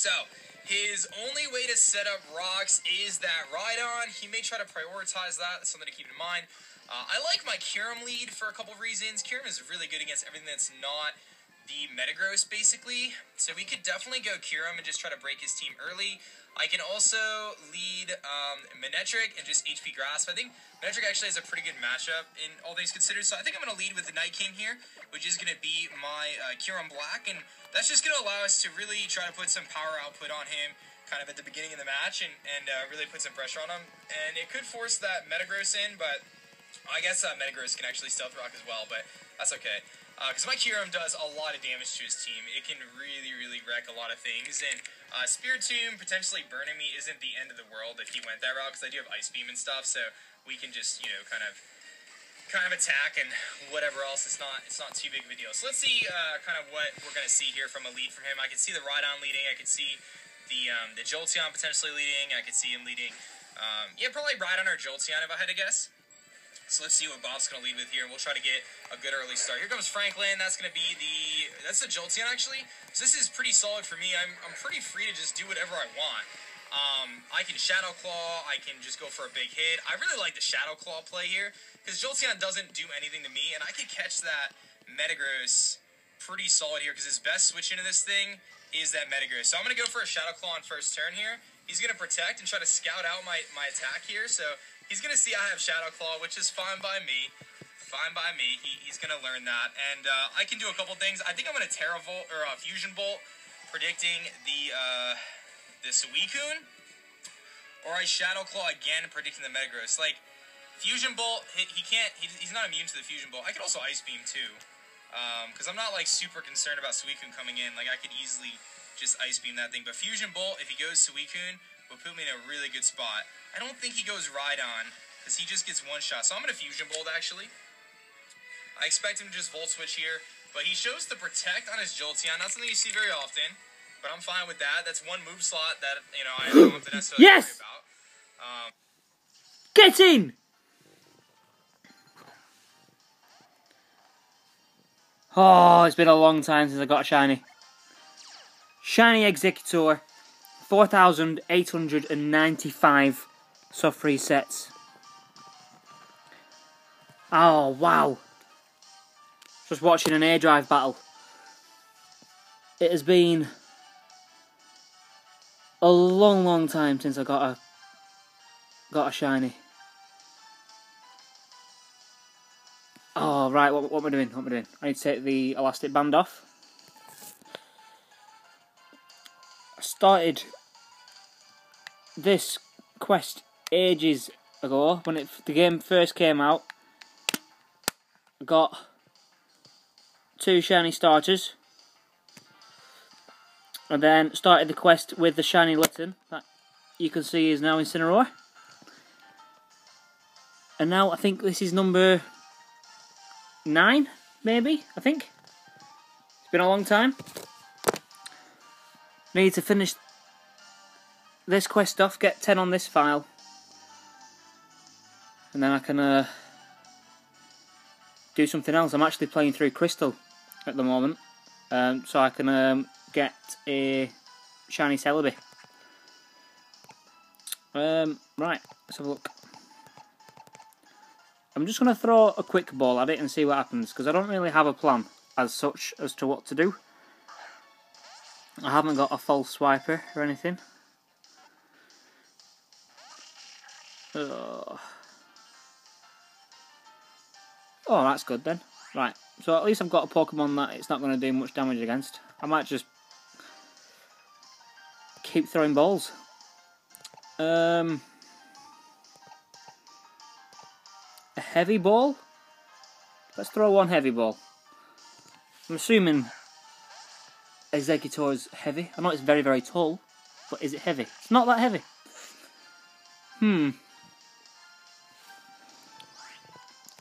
So, his only way to set up rocks is that Rhydon. He may try to prioritize that. That's something to keep in mind. I like my Kyurem lead for a couple of reasons. Kyurem is really good against everything that's not the Metagross, basically. So we could definitely go Kyurem and just try to break his team early. I can also lead Manectric and just HP Grasp. I think Manectric actually has a pretty good matchup in all things considered. So I think I'm going to lead with the Night King here, which is going to be my Kyurem Black. And that's just going to allow us to really try to put some power output on him kind of at the beginning of the match and really put some pressure on him. And it could force that Metagross in, but I guess Metagross can actually Stealth Rock as well, but that's okay. Because my Kyurem does a lot of damage to his team. It can really, really wreck a lot of things. And Spirit Tomb potentially burning me isn't the end of the world if he went that route, because I do have Ice Beam and stuff, so we can just, you know, kind of attack and whatever else. It's not too big of a deal. So let's see kind of what we're going to see here from a lead from him. I can see the Rhydon leading. I can see the Jolteon potentially leading. I could see him leading, yeah, probably Rhydon or Jolteon if I had to guess. So let's see what Bob's going to lead with here, and we'll try to get a good early start. Here comes Franklin. That's going to be that's the Jolteon, actually. So this is pretty solid for me. I'm pretty free to just do whatever I want. I can Shadow Claw. I can just go for a big hit. I really like the Shadow Claw play here, because Jolteon doesn't do anything to me, and I could catch that Metagross pretty solid here, because his best switch into this thing is that Metagross. So I'm going to go for a Shadow Claw on first turn here. He's going to protect and try to scout out my attack here, so he's going to see I have Shadow Claw, which is fine by me. Fine by me. He's going to learn that. And I can do a couple things. I think I'm going to Terravolt or Fusion Bolt, predicting the Suicune. Or I Shadow Claw again, predicting the Metagross. Like, Fusion Bolt, he's not immune to the Fusion Bolt. I could also Ice Beam too. Because I'm not like super concerned about Suicune coming in. Like, I could easily just Ice Beam that thing. But Fusion Bolt, if he goes Suicune, will put me in a really good spot. I don't think he goes Rhydon, because he just gets one shot. So I'm going to Fusion Bolt, actually. I expect him to just Volt Switch here. But he shows the Protect on his Jolteon. Not something you see very often. But I'm fine with that. That's one move slot that, you know, I don't have to necessarily yes! worry about. Get in! Oh, it's been a long time since I got a shiny. Shiny Exeggutor. 4,895 soft free sets. Oh, wow. Just watching an air drive battle. It has been a long time since I got a shiny. Oh, right, what am I doing? What am I doing? I need to take the elastic band off. I started this quest ages ago when the game first came out. I got 2 shiny starters, and then started the quest with the shiny Litten that you can see is now Incineroar. And now I think this is number 9, maybe, I think. It's been a long time. Need to finish this quest off, get 10 on this file, and then I can do something else. I'm actually playing through Crystal at the moment, so I can get a shiny Celebi. Right, let's have a look. I'm just going to throw a quick ball at it and see what happens, because I don't really have a plan as such as to what to do. I haven't got a false swiper or anything. Oh, that's good then. Right, so at least I've got a Pokemon that it's not going to do much damage against. I might just keep throwing balls. A heavy ball? Let's throw one heavy ball. I'm assuming Exeggutor is heavy. I know it's very tall, but is it heavy? It's not that heavy.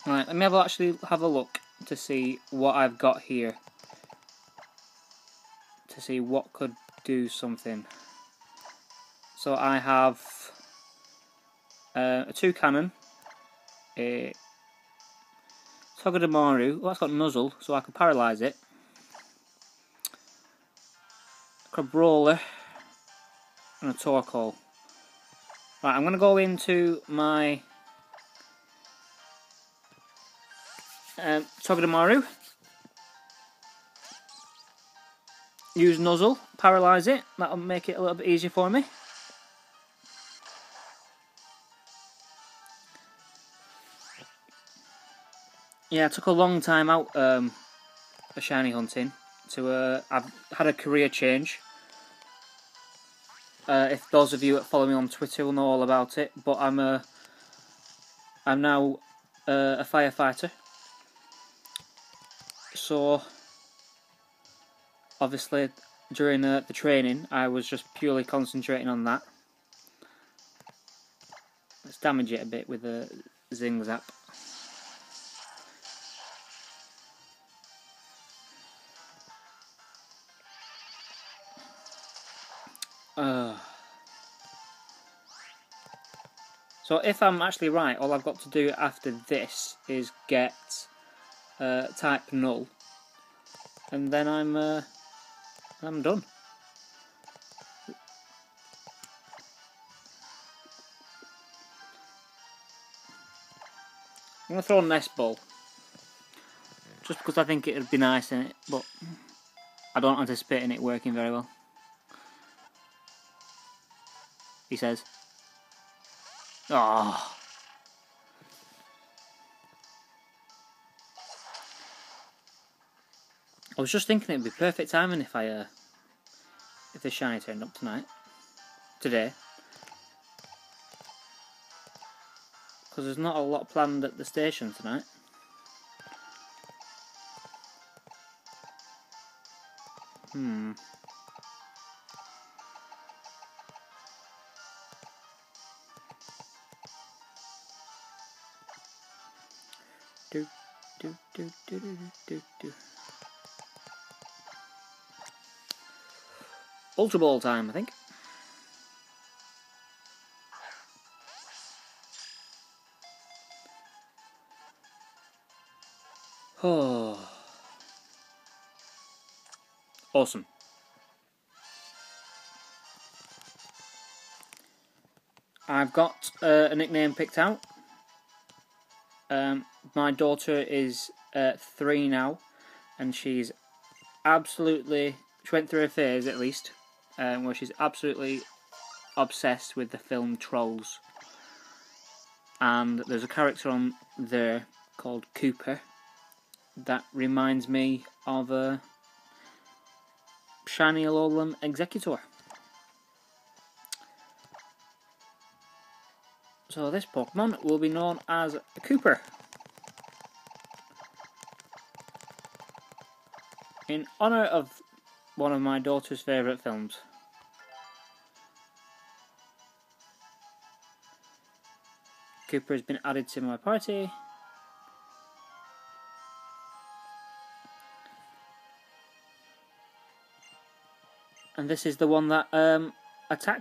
Right, let me actually have a look to see what I've got here. To see what could do something. So I have a 2 cannon, a Togedemaru. Well, that's got Nuzzle, so I can paralyse it. A Crabrawler, and a Torkoal. Right, I'm going to go into my Togedemaru. Use Nuzzle, paralyse it. That'll make it a little bit easier for me. Yeah, it took a long time out shiny hunting. I've had a career change. If those of you that follow me on Twitter will know all about it, but I'm now a firefighter. So obviously during the training, I was just purely concentrating on that. Let's damage it a bit with a Zing Zap. So if I'm actually right, all I've got to do after this is get type Null, and then I'm done. I'm going to throw a Nest Ball, just because I think it would be nice in it, but I don't anticipate in it working very well. He says. Oh. I was just thinking it'd be perfect timing if the shiny turned up today, because there's not a lot planned at the station tonight. Ultra Ball time, I think. Oh, awesome. I've got a nickname picked out. My daughter is 3 now, and she's absolutely... She went through a phase, at least, where she's absolutely obsessed with the film Trolls. And there's a character on there called Cooper that reminds me of a shiny Alolan Exeggutor. So this Pokemon will be known as Cooper, in honour of one of my daughter's favourite films. Cooper has been added to my party. And this is the one that attacks